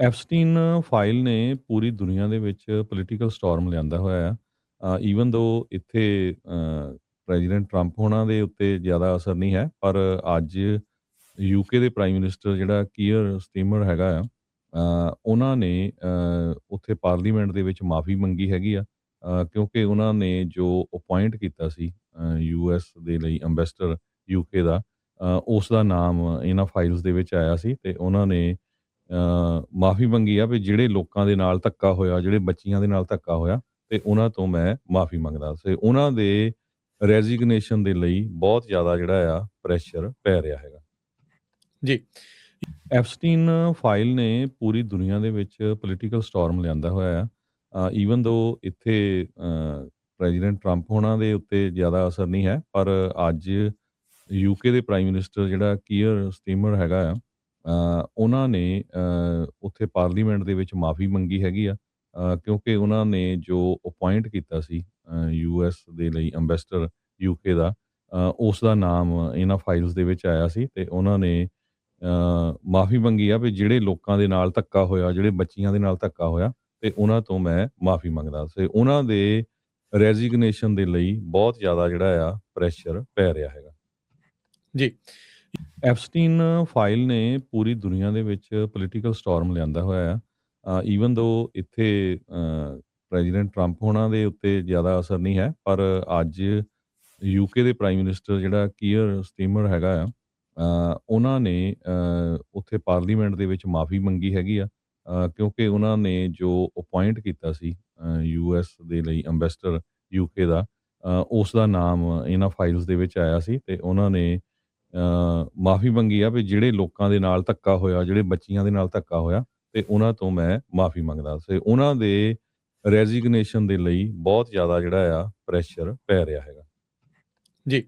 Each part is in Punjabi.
ਐਪਸਟੀਨ ਫਾਈਲ ਨੇ ਪੂਰੀ ਦੁਨੀਆ ਦੇ ਵਿੱਚ ਪੋਲੀਟੀਕਲ ਸਟੋਰਮ ਲਿਆਂਦਾ ਹੋਇਆ ਹੈ। ਈਵਨ ਦੋ ਇੱਥੇ ਪ੍ਰੈਜ਼ੀਡੈਂਟ ਟਰੰਪ ਹੋਣਾ ਦੇ ਉੱਤੇ ਜ਼ਿਆਦਾ ਅਸਰ ਨਹੀਂ ਹੈ, ਪਰ ਅੱਜ ਯੂਕੇ ਦੇ ਪ੍ਰਾਈਮ ਮਿਨਿਸਟਰ ਜਿਹੜਾ ਕੀਅਰ ਸਟੀਮਰ ਹੈਗਾ ਆ, ਉਹਨਾਂ ਨੇ ਉੱਥੇ ਪਾਰਲੀਮੈਂਟ ਦੇ ਵਿੱਚ ਮਾਫੀ ਮੰਗੀ ਹੈਗੀ ਆ, ਕਿਉਂਕਿ ਉਹਨਾਂ ਨੇ ਜੋ ਅਪਾਇੰਟ ਕੀਤਾ ਸੀ ਯੂਐਸ ਦੇ ਲਈ ਅੰਬੈਸਡਰ ਯੂਕੇ ਦਾ, ਉਸ ਦਾ ਨਾਮ ਇਹਨਾਂ ਫਾਈਲਸ ਦੇ ਵਿੱਚ ਆਇਆ ਸੀ ਤੇ ਉਹਨਾਂ ਨੇ ਮਾਫੀ ਮੰਗੀ ਆ ਵੀ ਜਿਹੜੇ ਲੋਕਾਂ ਦੇ ਨਾਲ ਧੱਕਾ ਹੋਇਆ, ਜਿਹੜੇ ਬੱਚੀਆਂ ਦੇ ਨਾਲ ਧੱਕਾ ਹੋਇਆ, ਤੇ ਉਹਨਾਂ ਤੋਂ ਮੈਂ ਮਾਫੀ ਮੰਗਦਾ ਤੇ ਉਹਨਾਂ ਦੇ ਰੈਜ਼ਿਗਨੇਸ਼ਨ ਦੇ ਲਈ ਬਹੁਤ ਜ਼ਿਆਦਾ ਜਿਹੜਾ ਆ ਪ੍ਰੈਸ਼ਰ ਪੈ ਰਿਹਾ ਹੈਗਾ। ਜੀ। ਐਪਸਟੀਨ ਫਾਈਲ ਨੇ ਪੂਰੀ ਦੁਨੀਆ ਦੇ ਵਿੱਚ ਪੋਲੀਟੀਕਲ ਸਟੋਰਮ ਲਿਆਂਦਾ ਹੋਇਆ ਹੈ। ਈਵਨ ਦੋ ਇੱਥੇ ਪ੍ਰੈਜ਼ੀਡੈਂਟ ਟਰੰਪ ਹੋਣਾ ਦੇ ਉੱਤੇ ਜ਼ਿਆਦਾ ਅਸਰ ਨਹੀਂ ਹੈ, ਪਰ ਅੱਜ ਯੂਕੇ ਦੇ ਪ੍ਰਾਈਮ ਮਿਨਿਸਟਰ ਜਿਹੜਾ ਕੀਅਰ ਸਟੀਮਰ ਹੈਗਾ ਆ, ਉਹਨਾਂ ਨੇ ਉੱਥੇ ਪਾਰਲੀਮੈਂਟ ਦੇ ਵਿੱਚ ਮਾਫੀ ਮੰਗੀ ਹੈਗੀ ਆ, ਕਿਉਂਕਿ ਉਹਨਾਂ ਨੇ ਜੋ ਅਪਾਇੰਟ ਕੀਤਾ ਸੀ ਯੂਐਸ ਦੇ ਲਈ ਅੰਬੈਸਡਰ ਯੂਕੇ ਦਾ, ਉਸ ਦਾ ਨਾਮ ਇਹਨਾਂ ਫਾਈਲਸ ਦੇ ਵਿੱਚ ਆਇਆ ਸੀ ਤੇ ਉਹਨਾਂ ਨੇ ਮਾਫੀ ਮੰਗੀ ਆ ਵੀ ਜਿਹੜੇ ਲੋਕਾਂ ਦੇ ਨਾਲ ਧੱਕਾ ਹੋਇਆ, ਜਿਹੜੇ ਬੱਚੀਆਂ ਦੇ ਨਾਲ ਧੱਕਾ ਹੋਇਆ, ਤੇ ਉਹਨਾਂ ਤੋਂ ਮੈਂ ਮਾਫੀ ਮੰਗਦਾ ਤੇ ਉਹਨਾਂ ਦੇ ਰੈਜ਼ਿਗਨੇਸ਼ਨ ਦੇ ਲਈ ਬਹੁਤ ਜ਼ਿਆਦਾ ਜਿਹੜਾ ਆ ਪ੍ਰੈਸ਼ਰ ਪੈ ਰਿਹਾ ਹੈਗਾ। ਜੀ। ਐਪਸਟੀਨ ਫਾਈਲ ਨੇ ਪੂਰੀ ਦੁਨੀਆ ਦੇ ਵਿੱਚ ਪੋਲੀਟੀਕਲ ਸਟੋਰਮ ਲਿਆਂਦਾ ਹੋਇਆ ਹੈ। ਈਵਨ ਦੋ ਇੱਥੇ ਪ੍ਰੈਜ਼ੀਡੈਂਟ ਟਰੰਪ ਹੋਣਾ ਦੇ ਉੱਤੇ ਜ਼ਿਆਦਾ ਅਸਰ ਨਹੀਂ ਹੈ, ਪਰ ਅੱਜ ਯੂਕੇ ਦੇ ਪ੍ਰਾਈਮ ਮਿਨਿਸਟਰ ਜਿਹੜਾ ਕੀਅਰ ਸਟੀਮਰ ਹੈਗਾ ਆ, ਉਹਨਾਂ ਨੇ ਉੱਥੇ ਪਾਰਲੀਮੈਂਟ ਦੇ ਵਿੱਚ ਮਾਫੀ ਮੰਗੀ ਹੈਗੀ ਆ, ਕਿਉਂਕਿ ਉਹਨਾਂ ਨੇ ਜੋ ਅਪਾਇੰਟ ਕੀਤਾ ਸੀ ਯੂਐਸ ਦੇ ਲਈ ਅੰਬੈਸਡਰ ਯੂਕੇ ਦਾ, ਉਸ ਦਾ ਨਾਮ ਇਹਨਾਂ ਫਾਈਲਸ ਦੇ ਵਿੱਚ ਆਇਆ ਸੀ ਤੇ ਉਹਨਾਂ ਨੇ ਮਾਫੀ ਮੰਗੀ ਆ ਵੀ ਜਿਹੜੇ ਲੋਕਾਂ ਦੇ ਨਾਲ ਧੱਕਾ ਹੋਇਆ, ਜਿਹੜੇ ਬੱਚੀਆਂ ਦੇ ਨਾਲ ਧੱਕਾ ਹੋਇਆ, ਤੇ ਉਹਨਾਂ ਤੋਂ ਮੈਂ ਮਾਫੀ ਮੰਗਦਾ ਤੇ ਉਹਨਾਂ ਦੇ ਰੈਜ਼ਿਗਨੇਸ਼ਨ ਦੇ ਲਈ ਬਹੁਤ ਜ਼ਿਆਦਾ ਜਿਹੜਾ ਆ ਪ੍ਰੈਸ਼ਰ ਪੈ ਰਿਹਾ ਹੈਗਾ। ਜੀ।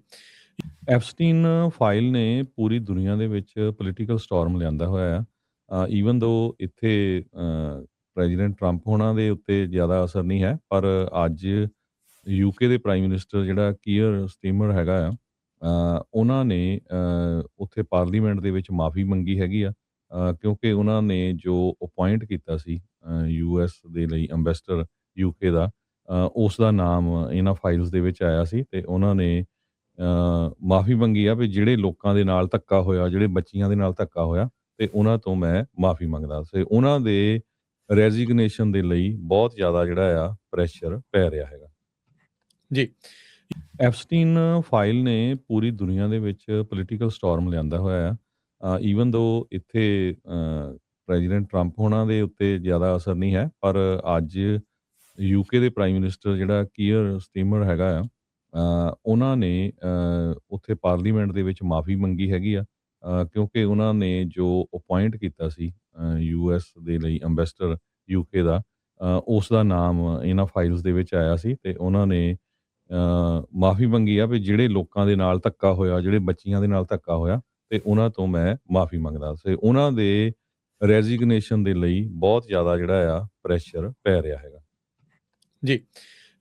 ਐਪਸਟੀਨ ਫਾਈਲ ਨੇ ਪੂਰੀ ਦੁਨੀਆ ਦੇ ਵਿੱਚ ਪੋਲੀਟੀਕਲ ਸਟੋਰਮ ਲਿਆਂਦਾ ਹੋਇਆ ਹੈ। ਈਵਨ ਦੋ ਇੱਥੇ ਪ੍ਰੈਜ਼ੀਡੈਂਟ ਟਰੰਪ ਹੋਣਾ ਦੇ ਉੱਤੇ ਜ਼ਿਆਦਾ ਅਸਰ ਨਹੀਂ ਹੈ, ਪਰ ਅੱਜ ਯੂਕੇ ਦੇ ਪ੍ਰਾਈਮ ਮਿਨਿਸਟਰ ਜਿਹੜਾ ਕੀਅਰ ਸਟੀਮਰ ਹੈਗਾ ਆ, ਉਹਨਾਂ ਨੇ ਉੱਥੇ ਪਾਰਲੀਮੈਂਟ ਦੇ ਵਿੱਚ ਮਾਫੀ ਮੰਗੀ ਹੈਗੀ ਆ, ਕਿਉਂਕਿ ਉਹਨਾਂ ਨੇ ਜੋ ਅਪਾਇੰਟ ਕੀਤਾ ਸੀ ਯੂਐਸ ਦੇ ਲਈ ਅੰਬੈਸਡਰ ਯੂਕੇ ਦਾ, ਉਸ ਦਾ ਨਾਮ ਇਹਨਾਂ ਫਾਈਲਸ ਦੇ ਵਿੱਚ ਆਇਆ ਸੀ ਤੇ ਉਹਨਾਂ ਨੇ ਮਾਫੀ ਮੰਗੀ ਆ ਵੀ ਜਿਹੜੇ ਲੋਕਾਂ ਦੇ ਨਾਲ ਧੱਕਾ ਹੋਇਆ, ਜਿਹੜੇ ਬੱਚੀਆਂ ਦੇ ਨਾਲ ਧੱਕਾ ਹੋਇਆ, ਤੇ ਉਹਨਾਂ ਤੋਂ ਮੈਂ ਮਾਫੀ ਮੰਗਦਾ ਤੇ ਉਹਨਾਂ ਦੇ ਰੈਜ਼ਿਗਨੇਸ਼ਨ ਦੇ ਲਈ ਬਹੁਤ ਜ਼ਿਆਦਾ ਜਿਹੜਾ ਆ ਪ੍ਰੈਸ਼ਰ ਪੈ ਰਿਹਾ ਹੈਗਾ। ਜੀ। ਐਪਸਟੀਨ ਫਾਈਲ ਨੇ ਪੂਰੀ ਦੁਨੀਆ ਦੇ ਵਿੱਚ ਪੋਲੀਟੀਕਲ ਸਟੋਰਮ ਲਿਆਂਦਾ ਹੋਇਆ ਹੈ। ਈਵਨ ਦੋ ਇੱਥੇ ਪ੍ਰੈਜ਼ੀਡੈਂਟ ਟਰੰਪ ਹੋਣਾ ਦੇ ਉੱਤੇ ਜ਼ਿਆਦਾ ਅਸਰ ਨਹੀਂ ਹੈ, ਪਰ ਅੱਜ ਯੂਕੇ ਦੇ ਪ੍ਰਾਈਮ ਮਿਨਿਸਟਰ ਜਿਹੜਾ ਕੀਅਰ ਸਟੀਮਰ ਹੈਗਾ ਆ, ਉਹਨਾਂ ਨੇ ਉੱਥੇ ਪਾਰਲੀਮੈਂਟ ਦੇ ਵਿੱਚ ਮਾਫੀ ਮੰਗੀ ਹੈਗੀ ਆ, ਕਿਉਂਕਿ ਉਹਨਾਂ ਨੇ ਜੋ ਅਪਾਇੰਟ ਕੀਤਾ ਸੀ ਯੂਐਸ ਦੇ ਲਈ ਅੰਬੈਸਡਰ ਯੂਕੇ ਦਾ, ਉਸ ਦਾ ਨਾਮ ਇਹਨਾਂ ਫਾਈਲਸ ਦੇ ਵਿੱਚ ਆਇਆ ਸੀ ਤੇ ਉਹਨਾਂ ਨੇ ਮਾਫੀ ਮੰਗੀ ਆ ਵੀ ਜਿਹੜੇ ਲੋਕਾਂ ਦੇ ਨਾਲ ਧੱਕਾ ਹੋਇਆ, ਜਿਹੜੇ ਬੱਚੀਆਂ ਦੇ ਨਾਲ ਧੱਕਾ ਹੋਇਆ, ਤੇ ਉਹਨਾਂ ਤੋਂ ਮੈਂ ਮਾਫੀ ਮੰਗਦਾ ਤੇ ਉਹਨਾਂ ਦੇ ਰੈਜ਼ਿਗਨੇਸ਼ਨ ਦੇ ਲਈ ਬਹੁਤ ਜ਼ਿਆਦਾ ਜਿਹੜਾ ਆ ਪ੍ਰੈਸ਼ਰ ਪੈ ਰਿਹਾ ਹੈਗਾ। ਐਪਸਟੀਨ ਫਾਈਲ ਨੇ ਪੂਰੀ ਦੁਨੀਆ ਦੇ ਵਿੱਚ ਪੋਲੀਟੀਕਲ ਸਟੋਰਮ ਲਿਆਂਦਾ ਹੋਇਆ ਹੈ। ਈਵਨ ਦੋ ਇੱਥੇ ਪ੍ਰੈਜ਼ੀਡੈਂਟ ਟਰੰਪ ਹੋਣਾ ਦੇ ਉੱਤੇ ਜ਼ਿਆਦਾ ਅਸਰ ਨਹੀਂ ਹੈ, ਪਰ ਅੱਜ ਯੂਕੇ ਦੇ ਪ੍ਰਾਈਮ ਮਿਨਿਸਟਰ ਜਿਹੜਾ ਕੀਅਰ ਸਟੀਮਰ ਹੈਗਾ ਆ, ਉਹਨਾਂ ਨੇ ਉੱਥੇ ਪਾਰਲੀਮੈਂਟ ਦੇ ਵਿੱਚ ਮਾਫੀ ਮੰਗੀ ਹੈਗੀ ਆ, ਕਿਉਂਕਿ ਉਹਨਾਂ ਨੇ ਜੋ ਅਪਾਇੰਟ ਕੀਤਾ ਸੀ ਯੂਐਸ ਦੇ ਲਈ ਅੰਬੈਸਡਰ ਯੂਕੇ ਦਾ, ਉਸ ਦਾ ਨਾਮ ਇਹਨਾਂ ਫਾਈਲਸ ਦੇ ਵਿੱਚ ਆਇਆ ਸੀ ਤੇ ਉਹਨਾਂ ਨੇ ਮਾਫੀ ਮੰਗੀ ਆ ਵੀ ਜਿਹੜੇ ਲੋਕਾਂ ਦੇ ਨਾਲ ਧੱਕਾ ਹੋਇਆ, ਜਿਹੜੇ ਬੱਚੀਆਂ ਦੇ ਨਾਲ ਧੱਕਾ ਹੋਇਆ, ਤੇ ਉਹਨਾਂ ਤੋਂ ਮੈਂ ਮਾਫੀ ਮੰਗਦਾ ਤੇ ਉਹਨਾਂ ਦੇ ਰੈਜ਼ਿਗਨੇਸ਼ਨ ਦੇ ਲਈ ਬਹੁਤ ਜ਼ਿਆਦਾ ਜਿਹੜਾ ਆ ਪ੍ਰੈਸ਼ਰ ਪੈ ਰਿਹਾ ਹੈਗਾ। ਜੀ।